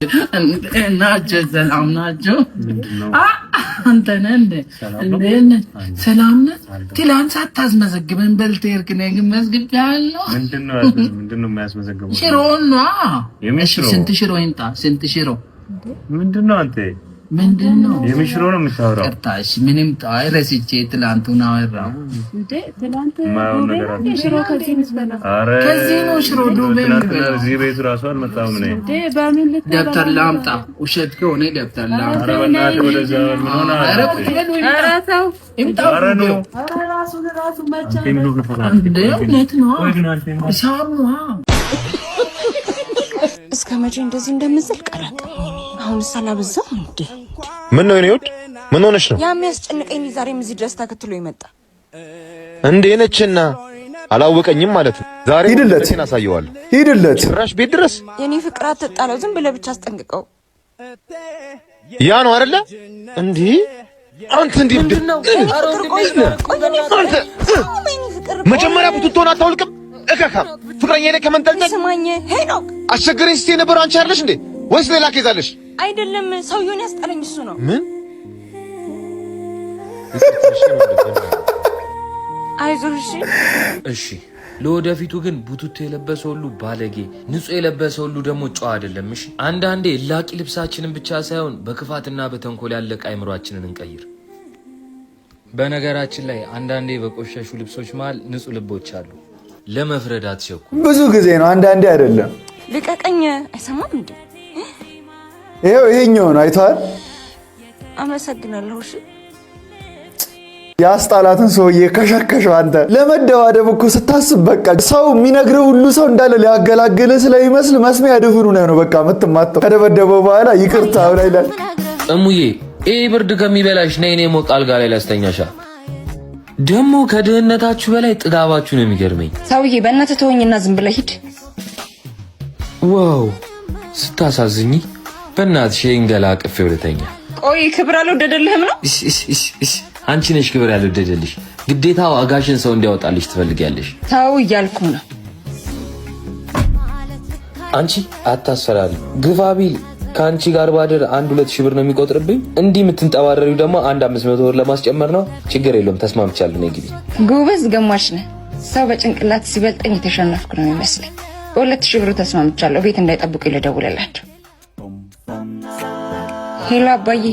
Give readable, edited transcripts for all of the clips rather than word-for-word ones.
ናቸው ሰላም ናቸው። አንተ ነህ እንደ ሰላም ነህ? ትላንት ሳታስመዘግበን በልተህ ሄድክ። እኔ ግን መዝግቤሃለሁ። ምንድነው የሚያስመዘግበው? ሽሮ ነው። ስንት ሽሮ ይምጣ? ስንት ሽሮ? ምንድነው አንተ? ምንድነው የሚሽሮ ነው የምታወራው? ቀጣሽ ምንም ጣይ ረስቼ ትላንቱን አወራሁ እንዴ? ትላንት ሽሮ ከዚህ ነው ሽሮ ዱቤ የሚበላው። እዚህ ቤት ራሱ አልመጣም ነኝ እንዴ? በምን ልትበላ? ደብተር ላምጣ። ውሸት ከሆነ ደብተር ላምጣ። ኧረ በእናትህ ወደዛ ምን ሆነ? ኧረ ተው ይምጣ። ኧረ ነው ራሱ መቻ እንዴ? እውነት ነው ሳሙ። እስከ መቼ እንደዚህ እንደምዘልቅ አላውቅም። አሁን ሳላበዛው እንዴ? ምን ነው የኔ ወድ? ምን ሆነሽ ነው? የሚያስጨንቀኝ ዛሬም እዚህ ድረስ ተከትሎ ይመጣ እንዴ ነችና አላወቀኝም ማለት ነው። ዛሬ ሂድለት፣ አሳየዋለሁ። ሂድለት። ጭራሽ ቤት ድረስ የኔ ፍቅር አትጣለው፣ ዝም ብለህ ብቻ አስጠንቅቀው። ያ ነው አይደለ እንዴ? አንተ እንዴ ምንድነው? መጀመሪያ ቡትቶን አታውልቅም? እከካም ፍቅረኛ ላይ ከመንጠልጠል ስማኝ ሄኖክ፣ አስቸግረኝ ስትይ ነበር አንቺ አይደለሽ እንዴ? ወይስ ሌላ ከይዛለሽ? አይደለም ሰውየውን ያስጠለኝ እሱ ነው። ምን? አይዞሽ እሺ። ለወደፊቱ ግን ቡቱቶ የለበሰ ሁሉ ባለጌ፣ ንጹህ የለበሰ ሁሉ ደግሞ ጨዋ አይደለም። እሺ፣ አንዳንዴ ላቂ ልብሳችንን ብቻ ሳይሆን በክፋትና በተንኮል ያለቀ አይምሯችንን እንቀይር። በነገራችን ላይ አንዳንዴ በቆሸሹ ልብሶች መሃል ንጹህ ልቦች አሉ። ለመፍረድ አትቸኩ። ብዙ ጊዜ ነው፣ አንዳንዴ አይደለም። ልቀቀኝ። አይሰማም እንዴ? ይሄኛው ነው። አይተዋል። አመሰግናለሁ። እሺ ያስጣላትን ሰውዬ ከሸከሸው። አንተ ለመደባደብ እኮ ስታስብ በቃ ሰው የሚነግርህ ሁሉ ሰው እንዳለ ሊያገላግልህ ስለሚመስል መስሚያ ድፍኑ ነው በቃ የምትማተው። ከደበደበው በኋላ ይቅርታ ብላ ይላል። እሙዬ ይህ ብርድ ከሚበላሽ ነይ እኔ ሞቅ አልጋ ላይ ላስተኛሻ። ደግሞ ከድህነታችሁ በላይ ጥጋባችሁ ነው የሚገርመኝ። ሰውዬ በእናትህ ተወኝና ዝም ብለህ ሂድ። ዋው ስታሳዝኝ። በእናትሽ እንገላ ቅፌ ወደተኛ። ቆይ ክብር አልወደደልህም ነው? አንቺ ነሽ ክብር ያልወደደልሽ። ግዴታ ዋጋሽን ሰው እንዲያወጣልሽ ትፈልጊያለሽ። ተው እያልኩ ነው። አንቺ አታስፈራሪ። ግፋ ቢል ከአንቺ ጋር ባድር 1-2 ብር ነው የሚቆጥርብኝ። እንዲህ የምትንጠባረሪው ደግሞ 500 ብር ለማስጨመር ነው። ችግር የለውም ተስማምቻለሁ። ነይ ግቢ። ጎበዝ ገማች ነህ። ሰው በጭንቅላት ሲበልጠኝ የተሸነፍኩ ነው የሚመስለኝ። በ2000 ብር ተስማምቻለሁ። ቤት እንዳይጠብቁ ይልደውልላቸው። ሄሎ አባዬ።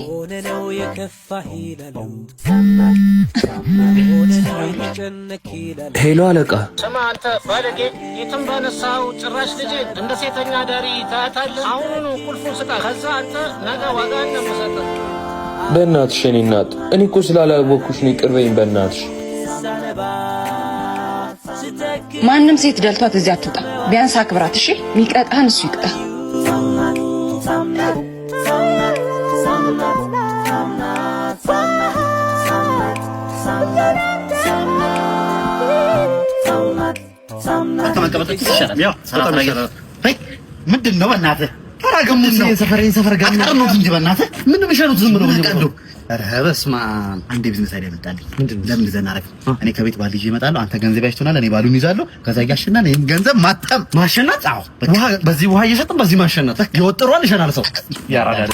ሄሎ አለቃ። ስማ አንተ ባለጌ፣ የትም ባነሳው ጭራሽ ልጅ እንደ ሴተኛ ዳሪ ታያታለህ። አሁኑኑ ቁልፉን ስጣት። ከዛ አንተ ነገ ዋጋ እንደምሰጥህ። በእናትሽ የኔ እናት፣ እኔ እኮ ስላላወኩሽ ነው። ይቅር በይኝ በእናትሽ። ማንም ሴት ደልቷት እዚህ አትውጣ። ቢያንስ አክብራት እሺ። ሚቀጣህን እሱ ይቅጣ። ምንድን ነው በእናትህ? ተራገሙ ነው ሰፈር ጋር ነው እንጂ በእናትህ ምን ምሽሩት ዝም ብሎ ነው። ኧረ በስመ አብ። አንዴ ቢዝነስ አይደል መጣልኝ። ለምን ዘናረክ? እኔ ከቤት ባል ይዤ እመጣለሁ። አንተ ገንዘብ ያሽቶናል፣ እኔ ባሉን ይዛለሁ። ከዛ ያሽናል። ይሄን ገንዘብ ማሸናት። አዎ በዚህ ውሃ እየሸጥን በዚህ ማሸናት ይወጥሯል። ይሸናል ሰው ያራዳል።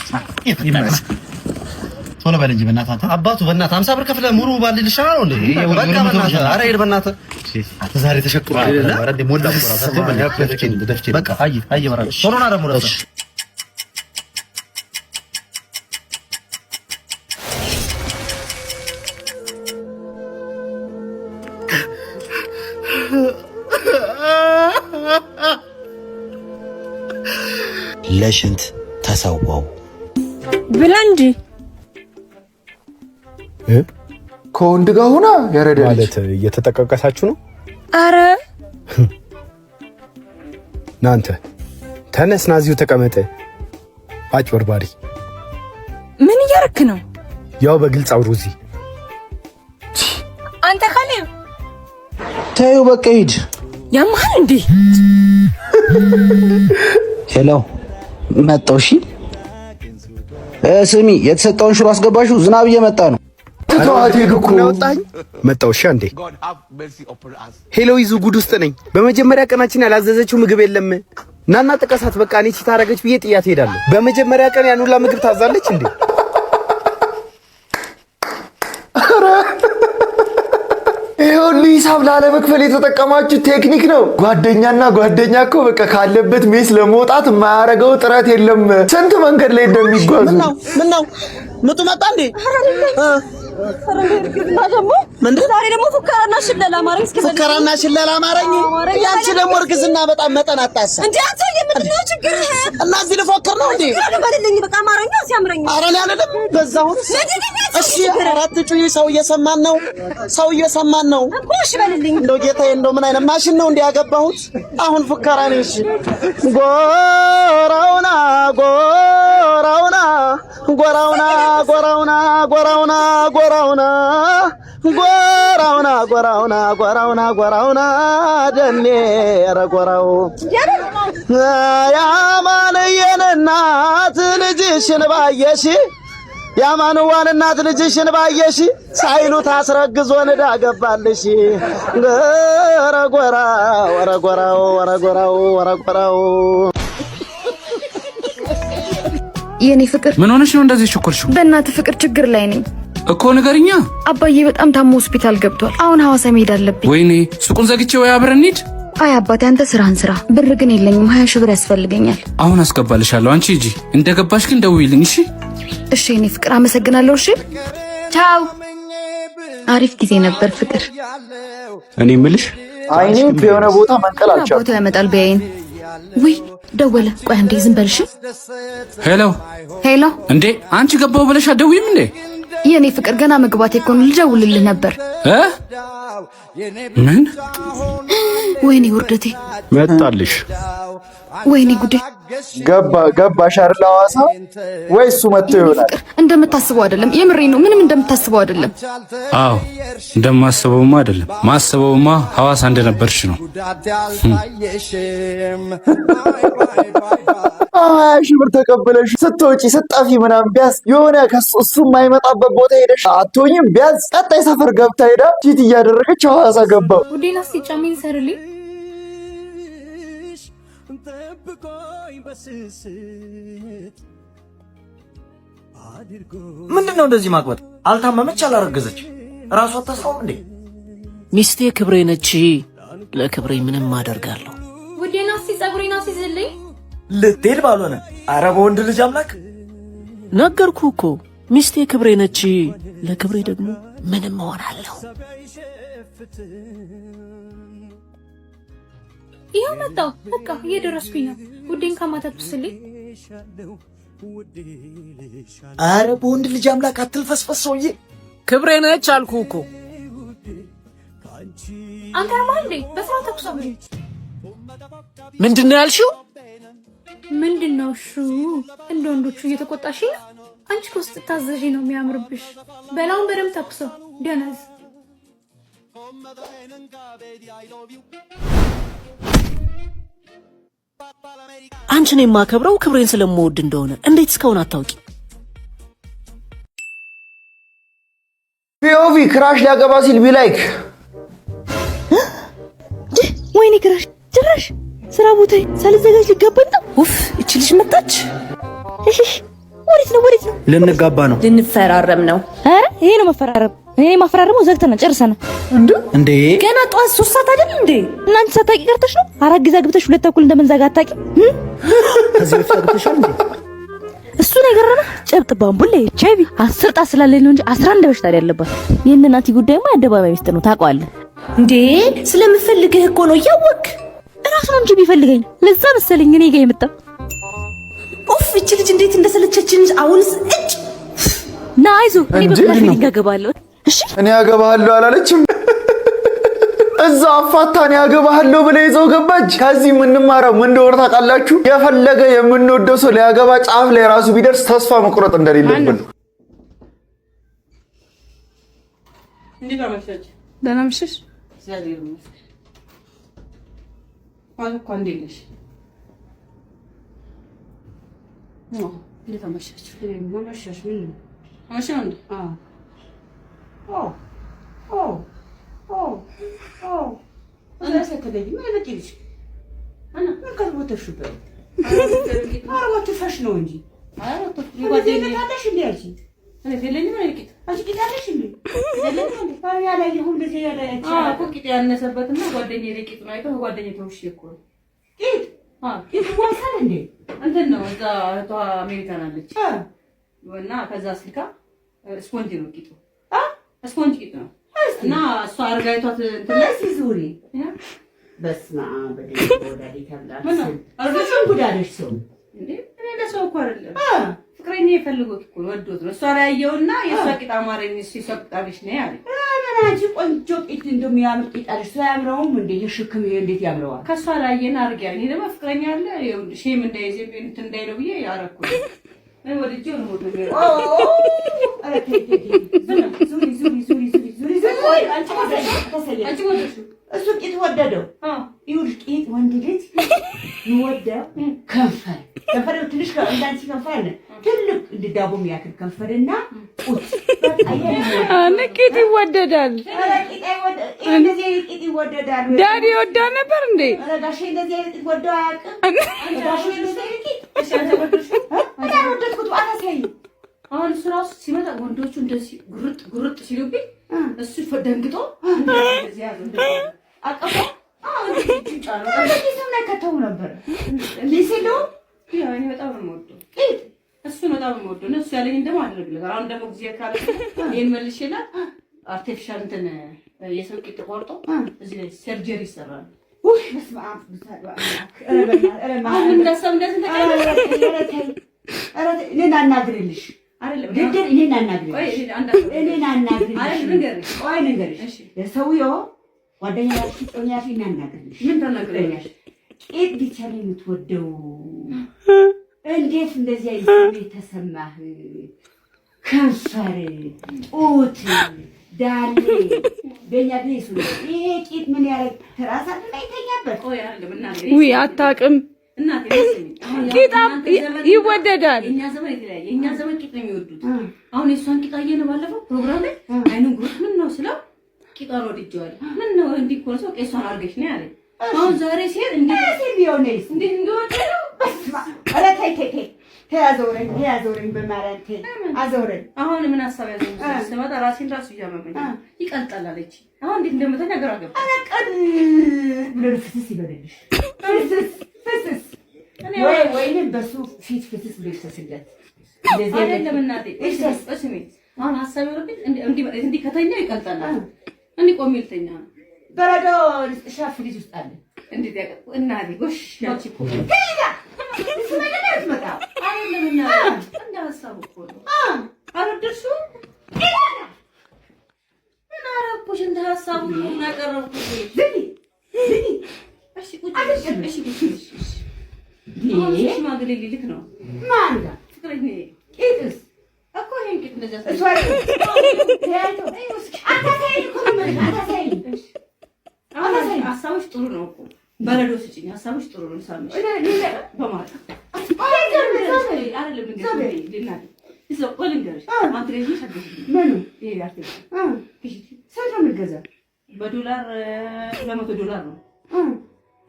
ቶሎ በል እንጂ በእናትህ አንተ አባቱ በእናትህ 50 ብር ከፍለህ ሙሉ ባል ልሻው ነው እንዴ? በቃ በእናትህ ኧረ ሄድ በእናትህ። አንተ ዛሬ ተሸክሯል አይደል? ኧረ እንደ ሞላ በቃ አይ ወራል ቶሎ ና ደግሞ ረስ ለሽንት ተሰዋው ብላ እንጂ ከወንድ ጋር ሆና ያረዳል ማለት እየተጠቀቀሳችሁ ነው? አረ ናንተ ተነስ፣ ናዚው ተቀመጠ። አጭበርባሪ ምን እያረክ ነው? ያው በግልጽ አውሩዚ። አንተ ካሌብ ተይው በቃ ሂድ። ያማል እንዴ? ሄሎ መጣው። እሺ ስሚ፣ የተሰጠውን ሽሮ አስገባሽው? ዝናብ እየመጣ ነው። ተዋት ሄድኩ ወጣኝ መጣው። እሺ አንዴ ሄሎ ይዙ ጉድ ውስጥ ነኝ። በመጀመሪያ ቀናችን ያላዘዘችው ምግብ የለም። ናና ጥቀሳት። በቃ እኔ ሲታረገች ብዬ ጥያት ሄዳለሁ። በመጀመሪያ ቀን ያን ሁላ ምግብ ታዛለች እንዴ? ይሁን ሂሳብ ላለመክፈል የተጠቀማችሁ ቴክኒክ ነው። ጓደኛና ጓደኛ እኮ በቃ ካለበት ሜስ ለመውጣት የማያደርገው ጥረት የለም። ስንት መንገድ ላይ እንደሚጓዙ ምን ነው ምጡ መጣ እንዴ? ዛሬ ደግሞ ፉከራና ሽለላ አማረኝ። ፉከራና ሽለላ አማረኝ። ያንቺ ደግሞ እርግዝና በጣም መጠን አጣሳ እንዴ አንተ የምትለው ችግር እና እዚህ ልፎክር ነው እንዴ? ባልልኝ በቃ አማረኛ ሲያምረኝ አረን ያለለም በዛው። እሺ አራት ጩይ ሰው እየሰማን ነው፣ ሰው እየሰማን ነው እኮ። እሺ በልልኝ እንደው ጌታዬ፣ እንደው ምን አይነት ማሽን ነው እንዴ ያገባሁት? አሁን ፉከራ ነው። እሺ ጎራውና ጎራውና ጎራውና ጎራውና ጎራውና ጎራውና ጎራውና ጎራውና ጎራውና ጎራውና ደኔ ረጎራው ያማንየን እናት ልጅሽን ባየሽ ያማንዋን እናት ልጅሽን ባየሽ ሳይሉት አስረግዞ ንዳ ገባልሽ። ረጎራው ረጎራው ረጎራው ረጎራው የኔ ፍቅር ምን ሆነሽ ነው እንደዚህ ቸኮልሽው? በእናትህ ፍቅር ችግር ላይ ነኝ እኮ ንገሪኛ። አባዬ በጣም ታሞ ሆስፒታል ገብቷል። አሁን ሐዋሳ መሄድ አለብኝ። ወይኔ ሱቁን ዘግቼ ወይ አብረን እንሂድ። አይ አባቴ አንተ ስራህን ስራ፣ ብር ግን የለኝም። 20 ሺህ ብር ያስፈልገኛል። አሁን አስገባልሻለሁ። አንቺ ሂጂ፣ እንደገባሽ ግን ደውይልኝ። እሺ እሺ የኔ ፍቅር አመሰግናለሁ። እሺ ቻው። አሪፍ ጊዜ ነበር ፍቅር። እኔ የምልሽ አይኔ የሆነ ቦታ መንቀል አልቻልኩም። ቦታው ያመጣል በይን። ውይ ደወለ። ቆይ አንዴ ዝም በልሽ። ሄሎ ሄሎ። እንዴ አንቺ ገባው ብለሽ አትደውይም እንዴ? የኔ ፍቅር ገና መግባቴ እኮ ነው። ልደውልልህ ነበር። ምን? ወይኔ ውርደቴ መጣልሽ። ወይኔ ጉዴ። ገባሽ አይደል ሐዋሳ? ወይ እሱ መጥቶ ይሆናል። እንደምታስበው አይደለም። የምሬ ነው። ምንም እንደምታስበው አይደለም። አዎ እንደማስበውማ አይደለም። ማስበውማ ሐዋሳ እንደነበርሽ ነው። 20 ሺህ ብር ተቀበለሽ ስትወጪ ስትጠፊ ምናምን ቢያንስ የሆነ እሱ የማይመጣበት ቦታ ሄደሽ አትሆኝም? ቢያንስ ቀጣይ ሰፈር ገብታ ሄዳ ቺት እያደረገች ሐዋሳ ገባው። ቡዲና ሲጫሚን ሰርልኝ ምንድነው እንደዚህ ማግባት? አልታመመች አላረገዘች ራሷ አታስታውም እንዴ? ሚስቴ ክብሬ ነች። ለክብሬ ምንም አደርጋለሁ። ቡዲና ሲጸጉሪና ሲዝልኝ ልትሄድ ባልሆነ ኧረ በወንድ ልጅ አምላክ ነገርኩ እኮ ሚስቴ ክብሬ ነች። ለክብሬ ደግሞ ምንም እሆናለሁ። ይኸው መጣሁ። በቃ እየደረስኩኝ ነው። ውዴን ካማታት ብስልኝ። ኧረ በወንድ ልጅ አምላክ አትልፈስፈስ ሰውዬ። ክብሬ ነች አልኩ እኮ። አንተ ያማል እንዴ? በስራ ተኩሰው ምንድነው ያልሽው? ምንድነው እሱ? እንደ ወንዶቹ እየተቆጣሽ ነው። አንቺ እኮ ስትታዘዢ ነው የሚያምርብሽ። በላውን በደምብ ተኩሰው ደነዝ። አንቺን የማከብረው ክብሬን ስለምወድ እንደሆነ እንዴት እስካሁን አታውቂ? ፒኦቪ ክራሽ ሊያገባ ሲል ቢላይክ ወይኔ ክራሽ ጭራሽ ስራ ቦታ ሳልዘጋጅ ሊጋባኝ ነው። ኡፍ እቺ ልጅ መጣች። እሺ ወዴት ነው? ወዴት ነው? ልንጋባ ነው። ልንፈራረም ነው። ኧረ ይሄ ነው መፈራረም። እኔ ማፈራረመው ዘግተናል፣ ጨርሰናል። እንዴ ገና ጠዋት 3 ሰዓት አይደል እንዴ? እናንተ ሳታውቂ ቀርተሽ ነው? 4 ጊዜ አግብተሽ 2 ተኩል እንደምንዘጋ አታውቂም? ከዚህ በፊት አግብተሻል እንዴ? እሱ ነገር ነው። ጨብጥ ባምቡሌ ቼቪ 10 ጣት ስላለኝ ነው እንጂ 11 በሽታ ያለባት። የእነ ናቲ ጉዳይማ አደባባይ ሚስጥር ነው፣ ታውቀዋለህ እንዴ? ስለምፈልግህ እኮ ነው እያወቅህ እራሱ ነው እንጂ ቢፈልገኝ ለዛ መሰለኝ እኔ ጋር የመጣው። ኡፍ እቺ ልጅ እንዴት እንደሰለቸችን። አሁንስ እጭ ና አይዞህ፣ እኔ በቃ ይጋገባለሁ። እሺ እኔ ያገባሃለሁ አላለችም? እዛ አፋታን ያገባሃለሁ ብለ ይዘው ገባች። ከዚህ የምንማረው ምን እንደሆነ ታውቃላችሁ? የፈለገ የምንወደው ሰው ሊያገባ ጫፍ ላይ ራሱ ቢደርስ ተስፋ መቁረጥ እንደሌለብን። እንዴት አመሻች? ደህና ምሽሽ? እግዚአብሔር ይመስገን። አንቺ እንዴት ነሽ? እንዴት አመሻች? ማመሻሽ ምን ነው? አመሻሽ እንዴ? አና ከርቦተሽበት አርቦተሽ ነው እንጂ አርቦተሽ ይወደኛለሽ እንዴ አንቺ እኔ ለኔ ምን ልቂት አንቺ ቂጣለሽ እንዴ ለኔ እንዴ ታዲያ ላይ ይሁን እንደዚህ ያለ እኮ ቂጥ ያነሰበትና ጓደኛዬ ለቂጥ ነው አይተው ጓደኛዬ ተውሽ እኮ ቂጥ ቂጥ ወሰን እንዴ እንትን ነው እዛ እህቷ አሜሪካን አለች እና ከዛ ስልካ ስፖንጅ ነው ቂጡ ስፖንጅ ቂጥ ነው እና እሷ አርጋይቷት እንትን ላይ ሲዙሪ በስማ በደንብ ወዳዲ ተብላሽ አርጋሽን ጉዳለሽ ሰው እንዴ እኔ ለሰው እኮ አይደለም ፍቅረኛ የፈልጎት እኮ ወዶት ነው እሷ ላይ ያየውና የሷ ቂጥ አማረኝ ሲሰቅጣልሽ ነው ያለ አንቺ ቆንጆ ቂጥ እንደሚያምር ቂጣልሽ ሳያምረውም እንዴ የሽክም እንዴት ያምረዋል ከሷ ላይ የና አርጋያ እኔ ደግሞ ፍቅረኛ አለ ሼም እንዳይዘብ እንትን እንዳይለው ብዬ ያረኩት እኔ ወድጄው ነው ሞቶ ነው አረ ተይ ዙሪ አንቺ ወደሽ እሱ ቂጥ ወደደው ይኸውልሽ ቂጥ ወንድ ልጅ ይወደው ከንፈር ትንሽ እንዳንቺ ከንፈር ትልቅ እንድዳቦ የሚያክል ከንፈርና ቁጥ ቂጥ ይወደዳል እንደዚህ ቂጥ ይወደዳል ዳዲ ወዳ ነበር እንዴ ጋሼ እንደዚህ ወደው አያውቅም ጋሼ እንደዚህ ቂጥ ወደድኩት አታሳይ አሁን እሱ ራሱ ሲመጣ ወንዶቹ እንደዚህ ጉርጥ ሲሉብኝ እሱ ደንግጦ እንደዚህ ያዘ አቀፈ እንደዚህ ጫኑ እንደዚህ ሰምና ከተው ነበር ሊሲለው ያኔ በጣም ነው የምወደው እሱ ነው በጣም የምወደው እሱ ያለኝ እንደማ አድርግልህ አሁን ደግሞ ጊዜ ካለ ይሄን መልሽላት አርቲፊሻል እንትን የሰው ቂጥ ቆርጦ እዚህ ላይ ሰርጀሪ ይሰራል ውይ በስመ አብ አሁን እንደሰም እንደዚህ ተቀበለ አረ እኔን አናግርልሽ አይደለም ድድር እኔን አናግርልሽ እኔን አናግርልሽ ቆይ ንገርሽ የሰውየው ጓደኛሽ ጦኛሽ እናናግርልሽ ምን ተናግረኛሽ ቂጥ ብቻ ነው የምትወደው እንዴት እንደዚህ አይነት ተሰማህ ከንፈር ጡት ዳሌ በእኛ ቤት ይሄ ቂጥ ምን ያረግ ተራሳት ላይ ተኛበት ቆይ አይደለም እናቴ ውይ አታውቅም እናቴ ቂጥ ይወደዳል እኛ ዘመን የተለያየ እኛ ዘመን ቂጥ ነው የሚወዱት አሁን የሷን ቂጥ አየን ባለፈው ፕሮግራም ላይ አይኑን ጉርት ምን ነው ስለው ቂጣን ወድጄዋለሁ ምን ነው እንዲህ እኮ ሰው ቄሷን አርገሽ ነው ያለኝ አሁን ዛሬ ሲል እንዴት ቢሆንስ እንዴት እንደወደደው በስማ አረ ተይ ተያዘውረኝ በማራንቴ አዘውረኝ አሁን ምን ሐሳብ ያዘኝ ስመጣ ራሴን ራሱ እያመመኝ ይቀልጣል አለች አሁን እንዴት እንደምተኛ ግራ ገባ አለቀድ ብሎ ፍስስ ይበልልሽ ፍስስ እኔ ወይኔ በሱ ፊት ፍስስ ብሎ ይፈስለት እንደዚህ አይደለም እናቴ እስሚ አሁን ሐሳብ ይወርብኝ እንዲህ ከተኛ ይቀልጣል እንዲህ ቆሜ ልተኛ በረዶ ሻፍ ልጅ ውስጥ አለ እንዴት ያቀጥ እናቴ ጎሽ ያቺ እኮ ከሊዳ ስመለከት መጣ አይደለም እናቴ እንደ ሐሳብ እኮ ነው አረደርሱ እና አረኩሽ እንደ ሐሳብ ነው ያቀረብኩት ዝም እሺ ቁጭ እሺ ይሄ ማግሌ ሊልክ ነው ማን ጋር ፍቅረኛ ቂጥስ እኮ ይሄን ቂጥ እንደዛ ታያቶ ሐሳብሽ ጥሩ ነው እኮ በረዶ ስጪኝ ሐሳብሽ ጥሩ ነው ሳምሽ በማለት አይደለም እንግዲህ እሱ ወልንገርሽ ማትሬጂ ሸደሽ ምን ይሄ ያርተሽ ሰው ምንገዛ በዶላር $200 ነው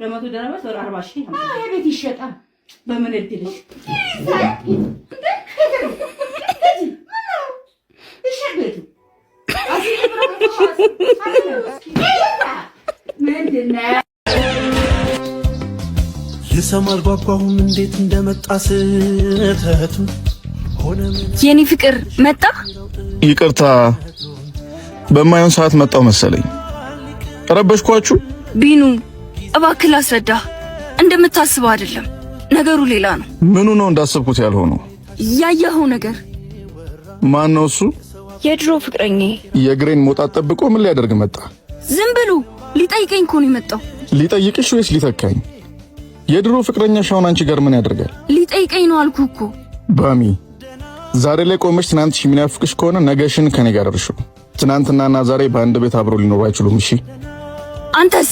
$200 ወር 40,000 ይሄ ቤት ይሸጣል በምን እድልሽ ይሸቤቱ ልሰማ አልጓጓሁም እንዴት እንደመጣ ስህተቱ ሆነ የኔ ፍቅር መጣ ይቅርታ በማይሆን ሰዓት መጣው መሰለኝ ረበሽኳችሁ ቢኑ እባክህ ላስረዳ እንደምታስበው አይደለም ነገሩ ሌላ ነው ምኑ ነው እንዳሰብኩት ያልሆነው ያየኸው ነገር ማን ነው እሱ የድሮ ፍቅረኛዬ የግሬን ሞጣት ጠብቆ ምን ሊያደርግ መጣ ዝም ብሎ ሊጠይቀኝ እኮ ነው የመጣው ሊጠይቅሽ ወይስ ሊተካኝ የድሮ ፍቅረኛሽ አሁን አንቺ ጋር ምን ያደርጋል ሊጠይቀኝ ነው አልኩ እኮ ባሚ ዛሬ ላይ ቆመሽ ትናንትሽ የሚናፍቅሽ ከሆነ ነገሽን ከኔ ጋር እርሹ ትናንትናና ዛሬ በአንድ ቤት አብሮ ሊኖሩ አይችሉም እሺ አንተስ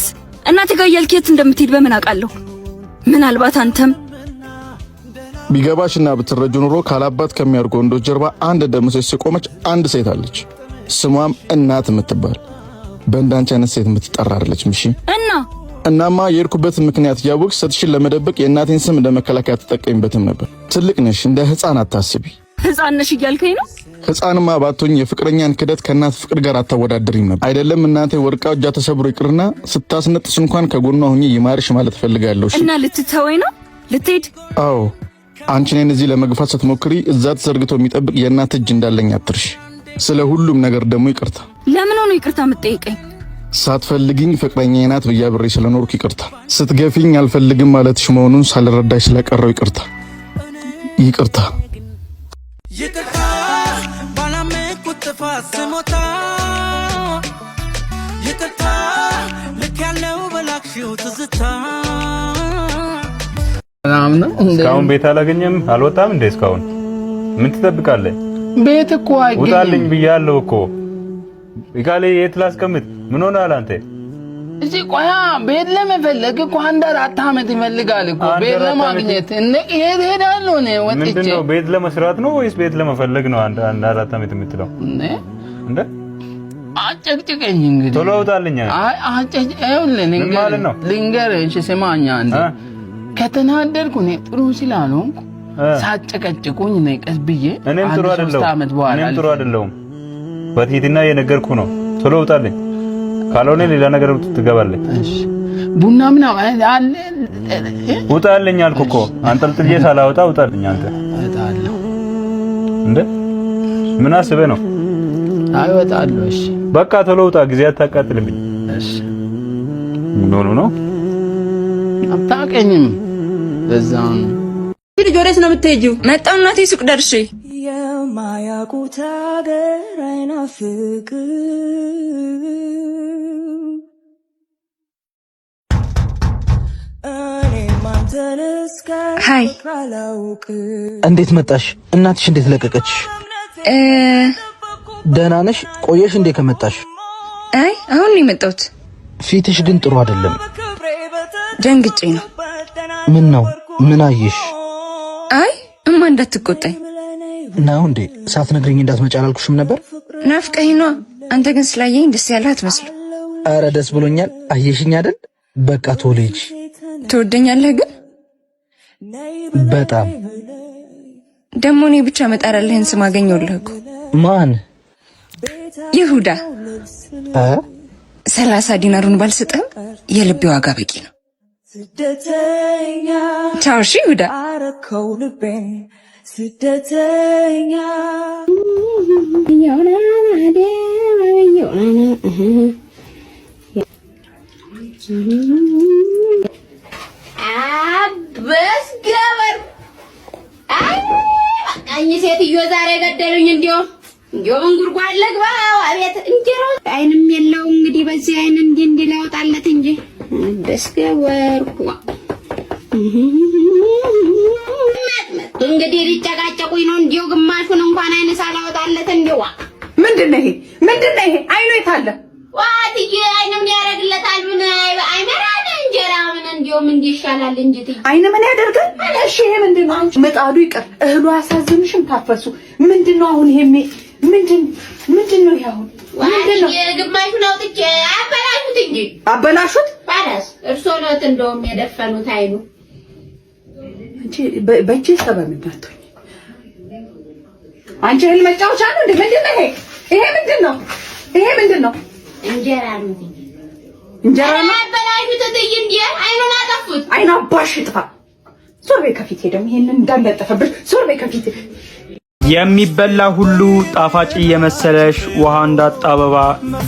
እናቴ ጋር ያልከት እንደምትሄድ በምን አውቃለሁ ምናልባት አንተም ቢገባሽና ብትረጁ ኑሮ ካላባት ከሚያርጉ ወንዶች ጀርባ አንድ ደምሰሽ ቆመች አንድ ሴት አለች ስሟም እናት የምትባል በእንዳንቺ አይነት ሴት የምትጠራ አይደለችም እሺ እና እናማ የሄድኩበትን ምክንያት ያወቅሽ ሰትሽን ለመደበቅ የእናቴን ስም እንደመከላከያ ተጠቀሚበትም ነበር። ትልቅ ነሽ፣ እንደ ህፃን አታስቢ። ህፃን ነሽ እያልከኝ ነው? ህፃንማ ባትሆኝ የፍቅረኛን ክደት ከእናት ፍቅር ጋር አታወዳደሪም ነበር። አይደለም እናቴ ወርቃ እጇ ተሰብሮ ይቅርና ስታስነጥስ እንኳን ከጎኗ ሆኜ ይማርሽ ማለት ፈልጋለሁ። እና ልትተወኝ ነው? ልትሄድ? አዎ፣ አንቺ ነኝ እዚህ ለመግፋት ስትሞክሪ እዛ ተዘርግቶ የሚጠብቅ የእናት እጅ እንዳለኝ አትርሽ። ስለ ሁሉም ነገር ደግሞ ይቅርታ። ለምን ሆኖ ይቅርታ የምትጠይቀኝ? ሳትፈልግኝ ፍቅረኛዬ ናት ብዬ አብሬ ስለኖርኩ ይቅርታ። ስትገፊኝ አልፈልግም ማለትሽ መሆኑን ሳልረዳሽ ስለቀረው ይቅርታ። ይቅርታ ይቅርታ ባላመንኩት ጥፋት ስሞታ ይቅርታ ልክ ያለው በላክሽው ትዝታ። እስካሁን ቤት አላገኘም? አልወጣም እንዴ? እስካሁን ምን ትጠብቃለህ? ቤት እኮ አይገኝም። ውጣልኝ ብያለሁ እኮ። ይካለ የት ላስቀምጥ? ምን ሆነሃል አንተ? እዚህ ቆያ ቤት ለመፈለግ እኮ 4 ዓመት ይፈልጋል እኮ ቤት ለማግኘት። የት ሄዳለሁ እኔ ወጥቼ? ምንድነው ቤት ለመስራት ነው ወይስ ቤት ለመፈለግ ነው? 4 ዓመት የምትለው እንዴ? አጨቅጭቀኝ እንግዲህ። ቶሎ ውጣልኝ። አይ ልንገርህ፣ ስማኛ እንዴ ከተናደድኩ እኔ ጥሩ ስላልሆንኩ ሳጨቀጭቁኝ ነኝ ቀስ ብዬ። እኔም ጥሩ አይደለሁም። በትህትና የነገርኩ ነው። ቶሎ ውጣልኝ፣ ካልሆነ ሌላ ነገር ትገባለህ። እሺ ቡና ምን አለ? ውጣልኝ አልኩ እኮ። አንጠልጥዬ ሳላወጣ ውጣልኝ። አንተ እወጣለሁ እንዴ? ምን አስበህ ነው? አይ እወጣለሁ። እሺ በቃ ቶሎ ውጣ፣ ጊዜ አታቃጥልብኝ። እሺ ምን ሆኖ ነው? አታውቀኝም። በዛም ልጅ ወዴት ነው የምትሄጂው? መጣሁ እናቴ ሱቅ ደርሼ። የማያውቁት ሀገር አይናፍቅ ሃይ እንዴት መጣሽ? እናትሽ እንዴት ለቀቀች? ደህና ነሽ? ቆየሽ እንዴ ከመጣሽ? አይ አሁን ነው የመጣሁት። ፊትሽ ግን ጥሩ አይደለም። ደንግጬ ነው። ምን ነው? ምን አየሽ? አይ እማ እንዳትቆጣኝ ነው እንዴ? ሳትነግሪኝ እንዳትመጪ አላልኩሽም ነበር? ናፍቀኝ ነው። አንተ ግን ስላየኝ ደስ ያለህ አትመስልም። አረ ደስ ብሎኛል። አየሽኝ አይደል? በቃ ቶሎጂ። ትወደኛለህ ግን? በጣም ደሞ እኔ ብቻ መጣራለህን ስም አገኘሁልህ እኮ። ማን? ይሁዳ። 30 ዲናሩን ባልሰጠም የልቤ ዋጋ በቂ ነው። ቻው እሺ ይሁዳ። ስደተኛ አበስ ገበር አቃኝ ሴትዮ ዛሬ ገደሉኝ። እንዲያው ምን ጉድጓድ ልግባው? አቤት እንጀራ አይንም የለው እንግዲህ በዚህ አይን እንዲህ ላውጣለት እንጂ አበስ ገበርኩ። እንግዲህ ሊጨቃጨቁኝ ነው። እንዲያው ግማሹን እንኳን አይን ሳላወጣለት እንዲያው ምንድነው ይሄ? አይኑ የታለ? ዋትዬ አይኑ ምን ያደርግለታል? ምን አይመራደ እንጀራ ምን እንዲያው ምን ይሻላል እንጂ አይነ ምን ያደርጋል? እሺ ይሄ ምንድነው? ምጣዱ ይቀር እህሉ አያሳዝንሽም? ታፈሱ ምንድነው አሁን? ይሄ ምንድነው ይሄ አሁን? ምንድነው? ግማሹን አውጥቼ አበላሹት እንጂ አበላሹት? ባላስ እርሶ ነው እንደውም የደፈኑት አይኑ። አንቺ በእጄ ሰበብ እንዳትሆኝ። አንቺ እህል መጫወቻ ነው እንዴ? ምንድነው ይሄ? ይሄ ምንድነው? እንጀራ ነው። እንጀራ ነው አበላሹት ትይ እንዴ? አይኑን አጠፉት። አይኑ አባሽ ጥፋ። ዞር በይ ከፊቴ። ደግሞ ይሄንን እንዳለጠፈብሽ ዞር በይ ከፊቴ። የሚበላ ሁሉ ጣፋጭ እየመሰለሽ ውሃ እንዳጣ አበባ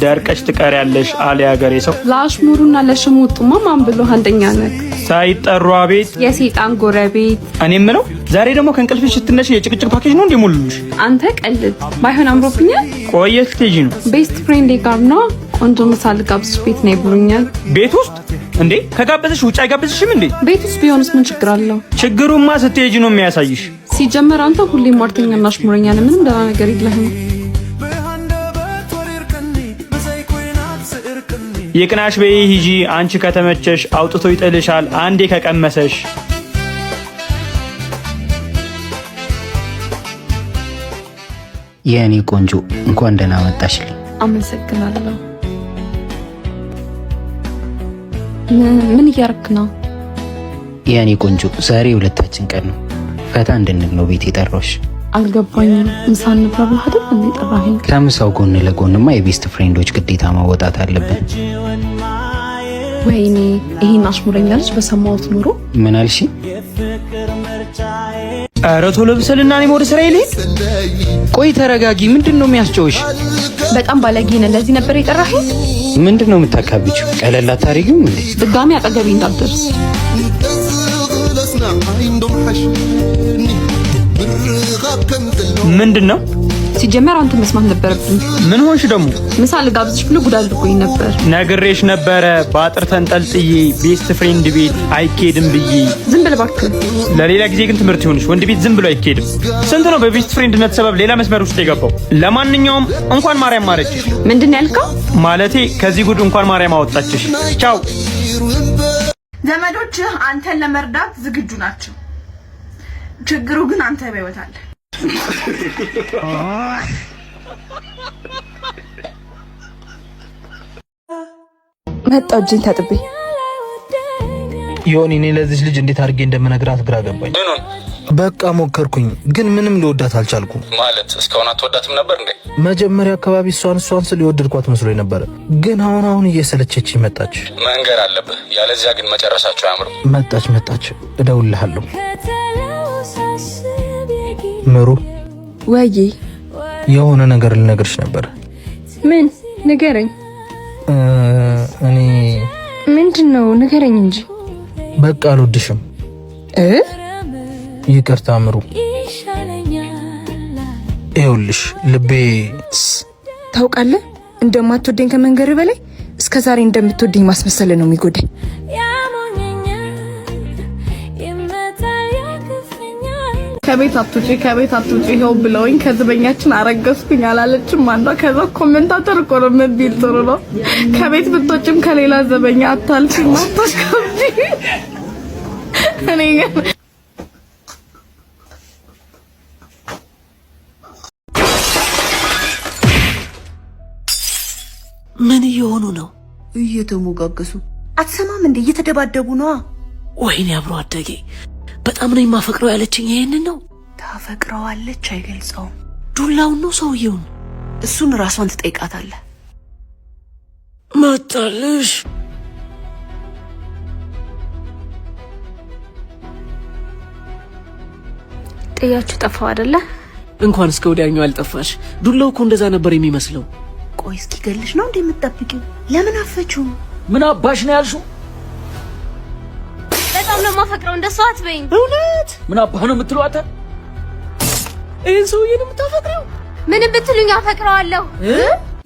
ደርቀሽ ትቀሪያለሽ አለ ያገሬ ሰው። ለአሽሙሩና ለሽሙጡማ ማን ብሎ አንደኛ ነህ? ሳይጠሩ አቤት የሰይጣን ጎረቤት። እኔ የምለው ዛሬ ደግሞ ከእንቅልፍሽ ስትነሺ የጭቅጭቅ ፓኬጅ ነው እንዴ ሙሉልሽ? አንተ ቀልድ ባይሆን አምሮብኛል። ቆየሽ ልትሄጂ ነው? ቤስት ፍሬንዴ ጋር ነው ቆንጆ ምሳ ልጋብዝሽ ቤት ነው ብሎኛል። ቤት ውስጥ እንዴ? ከጋበዝሽ ውጭ አይጋብዝሽም እንዴ? ቤት ውስጥ ቢሆንስ ምን ችግር አለው? ችግሩማ ስትሄጂ ነው የሚያሳይሽ። ሲጀመር አንተ ሁሌም ሟርተኛና አሽሙረኛ ነህ። ምንም ደህና ነገር የለህም። ይቅናሽ በይ ሂጂ። አንቺ ከተመቸሽ አውጥቶ ይጥልሻል አንዴ ከቀመሰሽ። የኔ ቆንጆ እንኳን ደህና መጣሽልኝ። አመሰግናለሁ። ምን እያረክ ነው? ያኔ ቆንጆ ዛሬ ሁለታችን ቀን ነው። ፈታ እንድንል ነው ቤት የጠራሽ። አልገባኝም። ምሳ እንብላ ብለህ አይደል እንዴ ጠራኸኝ? ከምሳው ጎን ለጎንማ የቤስት ፍሬንዶች ግዴታ ማወጣት አለብን። ወይኔ ይሄን አሽሙረኛ ልጅ በሰማሁት ኑሮ። ምን አልሽ? ኧረ ቶሎ ብሰልና እኔ ወደ ስራዬ ልሂድ። ቆይ ተረጋጊ። ምንድነው የሚያስጨውሽ? በጣም ባለጌ ነህ። ለዚህ ነበር የጠራኸኝ? ምንድነው የምታካብጂው? ቀለል አታሪጊውም እንዴ? ድጋሚ አጠገቤ እንዳትደርስ። ምንድነው? ሲጀመር አንተ መስማት ነበረብኝ። ምን ሆንሽ ደግሞ? ምሳ ልጋብዝሽ ብሎ ጉድ አድርጎኝ ነበር። ነግሬሽ ነበረ በአጥር ተንጠልጥዬ ቤስት ፍሬንድ ቤት አይኬድም ብዬ። ዝም ብለህ እባክህ። ለሌላ ጊዜ ግን ትምህርት ይሆንሽ። ወንድ ቤት ዝም ብሎ አይኬድም። ስንት ነው በቤስት ፍሬንድነት ሰበብ ሌላ መስመር ውስጥ የገባው። ለማንኛውም እንኳን ማርያም ማረችሽ። ምንድን ያልከው? ማለቴ ከዚህ ጉድ እንኳን ማርያም አወጣችሽ። ቻው። ዘመዶችህ አንተን ለመርዳት ዝግጁ ናቸው። ችግሩ ግን አንተ በህይወት አለ። መጣሁ እጄን ታጥቤ። ዮኒ እኔ ለዚህ ልጅ እንዴት አድርጌ እንደምነግራት ግራ ገባኝ። በቃ ሞከርኩኝ፣ ግን ምንም ልወዳት አልቻልኩም። ማለት እስካሁን አትወዳትም ነበር እንዴ? መጀመሪያ አካባቢ እሷን ስለ የወደድኳት መስሎኝ ነበር፣ ግን አሁን እየሰለቸች መጣች። መንገር አለብህ፣ ያለዚያ ግን መጨረሳቸው አያምርም። መጣች፣ እደውልልሃለሁ። ምሩ ወይዬ፣ የሆነ ነገር ልነግርሽ ነበር። ምን? ንገረኝ። እኔ ምንድነው? ንገረኝ እንጂ። በቃ አልወድሽም። ይቅርታ ምሩ። ይኸውልሽ ልቤ ታውቃለህ፣ እንደማትወደኝ ከመንገር በላይ እስከዛሬ እንደምትወደኝ ማስመሰል ነው የሚጎዳኝ። ከቤት አትውጪ ይኸው ብለውኝ ከዝበኛችን አረገዝኩኝ አላለችም አንዷ። ከዛ ኮሜንታተር እኮ ነው ምን ቢል ጥሩ ነው፣ ከቤት ብትወጪም ከሌላ ዘበኛ አታልፊም አታስከብጂ። እኔ ምን እየሆኑ ነው? እየተሞጋገሱ። አትሰማም እንዴ? እየተደባደቡ ነዋ። ወይኔ አብሮ አደጌ በጣም ነው የማፈቅረው ያለችኝ ይሄንን ነው። ታፈቅረዋለች፣ አይገልጸውም። ዱላውን ነው ሰውየውን? እሱን ራሷን ትጠይቃታለህ። መጣልሽ። ጥያችሁ ጠፋው አይደለ? እንኳን እስከ ወዲያኛው አልጠፋሽ። ዱላው እኮ እንደዛ ነበር የሚመስለው። ቆይ እስኪገልሽ ነው እንደምትጠብቂው? ለምን አፈችው? ምን አባሽ ነው ያልሽው? በጣም ነው የማፈቅረው፣ እንደሷ አትበይኝ። እውነት? ምን አባህ ነው የምትሏት? ይሄን ሰውዬ ነው የምታፈቅረው? ምንም ብትሉኝ አፈቅረዋለሁ።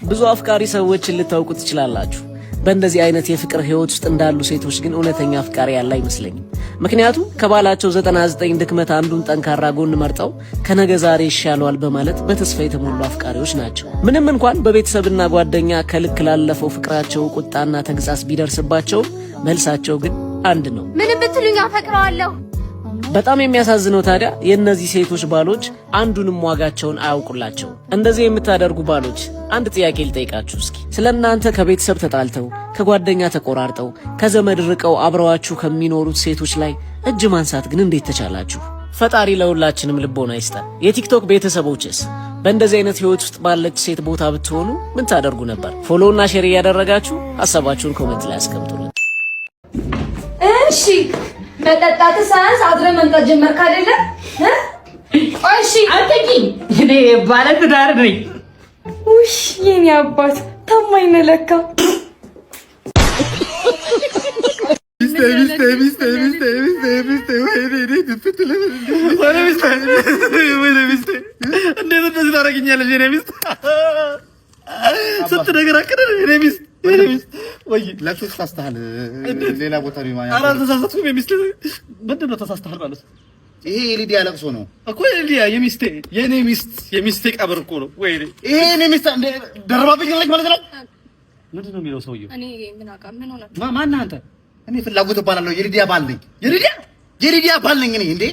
ብዙ አፍቃሪ ሰዎችን ልታውቁ ትችላላችሁ። በእንደዚህ አይነት የፍቅር ህይወት ውስጥ እንዳሉ ሴቶች ግን እውነተኛ አፍቃሪ ያለ አይመስለኝም። ምክንያቱም ከባላቸው 99 ድክመት አንዱን ጠንካራ ጎን መርጠው ከነገ ዛሬ ይሻለዋል በማለት በተስፋ የተሞሉ አፍቃሪዎች ናቸው። ምንም እንኳን በቤተሰብና ጓደኛ ከልክ ላለፈው ፍቅራቸው ቁጣና ተግሳጽ ቢደርስባቸው መልሳቸው ግን አንድ ነው፣ ምንም ብትሉኝ አፈቅረዋለሁ። በጣም የሚያሳዝነው ታዲያ የእነዚህ ሴቶች ባሎች አንዱንም ዋጋቸውን አያውቁላቸው። እንደዚህ የምታደርጉ ባሎች አንድ ጥያቄ ልጠይቃችሁ እስኪ። ስለእናንተ ከቤተሰብ ተጣልተው፣ ከጓደኛ ተቆራርጠው፣ ከዘመድ ርቀው አብረዋችሁ ከሚኖሩት ሴቶች ላይ እጅ ማንሳት ግን እንዴት ተቻላችሁ? ፈጣሪ ለሁላችንም ልቦና ይስጠን። የቲክቶክ ቤተሰቦችስ በእንደዚህ አይነት ህይወት ውስጥ ባለች ሴት ቦታ ብትሆኑ ምን ታደርጉ ነበር? ፎሎውና ሼር እያደረጋችሁ ሐሳባችሁን ኮሜንት ላይ አስቀምጡልን። እሺ መጠጣት ሳያንስ አድረህ መምጣት ጀመርክ አይደለ? እሺ አትቂኝ። እኔ ባለ ትዳር ነኝ። ውይ የኔ አባት ታማኝ ነህ ለካ። ስንት ነገር አቀደን። እኔ ሚስት ወይ ለሱ ተሳስተሃል። ሌላ ቦታ ነው ማለት ነው። አልተሳሳትኩም። የሚስት ምንድን ነው ተሳስተሃል ማለት? ይሄ የሊዲያ ለቅሶ ነው እኮ። የሊዲያ የሚስቴ የኔ ሚስት የሚስቴ ቀብር እኮ ነው። ወይ ይሄ የኔ ሚስት ደረባብኝ ማለት ነው። ምንድን ነው የሚለው ሰውዬው? እኔ ምን አውቃ ምን ሆነ? ማን አንተ? እኔ ፍላጎት እባላለሁ። የሊዲያ ባል ነኝ። የሊዲያ ባል ነኝ እኔ። እንዴ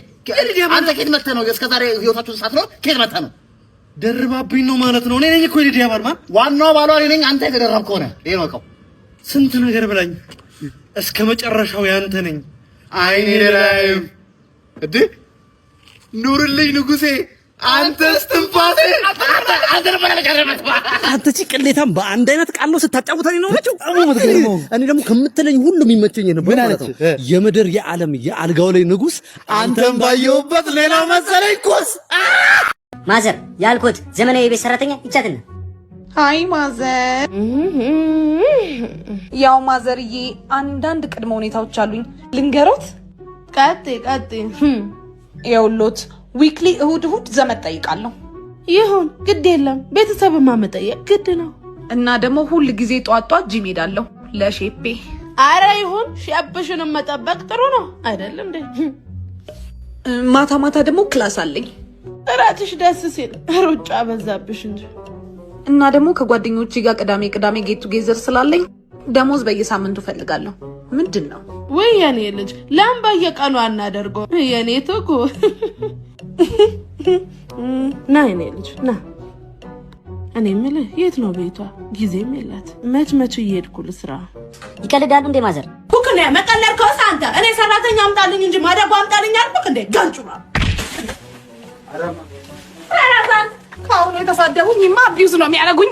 አንተ ከየት መጥተህ ነው? እስከዛሬ ህይወታችሁን ሳትኖር ከየት መጥተህ ነው? ደርባብኝ ነው ማለት ነው። እኔ ነኝ እኮ የሊዲያ ባል። ማን ዋናው ባሏ? እኔ ነኝ። አንተ የተደረብከው ነህ። ይሄ ነው እኮ። ስንት ነገር ብላኝ እስከ መጨረሻው ያንተ ነኝ አይኔ ላይም እድ ኑርልኝ ንጉሴ አንተ እስትንፋሴ አንተ ጭቅሌታም በአንድ አይነት ቃል ነው ስታጫውተኝ ነው ናቸው። እኔ ደግሞ ከምትለኝ ሁሉ የሚመቸኝ ነው ማለት ነው። የምድር የዓለም የአልጋው ላይ ንጉስ አንተም ባየውበት ሌላ መሰለኝ ኮስ ማዘር ያልኩት ዘመናዊ የቤት ሰራተኛ ይቻትና አይ ማዘር ያው ማዘርዬ አንዳንድ ቅድመ ሁኔታዎች አሉኝ ልንገሮት። ቀጥ ይኸውልዎት ዊክሊ እሁድ ዘመድ ጠይቃለሁ። ይሁን ግድ የለም ቤተሰብማ መጠየቅ ግድ ነው። እና ደግሞ ሁል ጊዜ ጧት ጂም ሄዳለሁ ለሼፔ። አረ ይሁን ሼፕሽንም መጠበቅ ጥሩ ነው አይደለም እንዴ? ማታ ደግሞ ክላስ አለኝ። እራትሽ ደስ ሲል ሩጫ በዛብሽ እንጂ። እና ደግሞ ከጓደኞቼ ጋር ቅዳሜ ጌት ቱጌዘር ስላለኝ ደሞዝ በየሳምንቱ ፈልጋለሁ። ምንድን ነው ወይ የኔ ልጅ ለምን በየቀኑ አናደርገው? የኔ ትኩ ና የኔ ልጅ ና። እኔ የምልህ የት ነው ቤቷ? ጊዜም የላት መች እየሄድኩ ልስራ። ይቀልዳሉ እንዴ ማዘር? ኩክነ መቀለር ከወሳ አንተ እኔ ሰራተኛ አምጣልኝ እንጂ ማዳባ አምጣልኝ አልኩህ እንዴ? ጋንጩራ አራማን ካሁን የተሳደቡኝማ አቢዩዝ ነው የሚያደርጉኝ።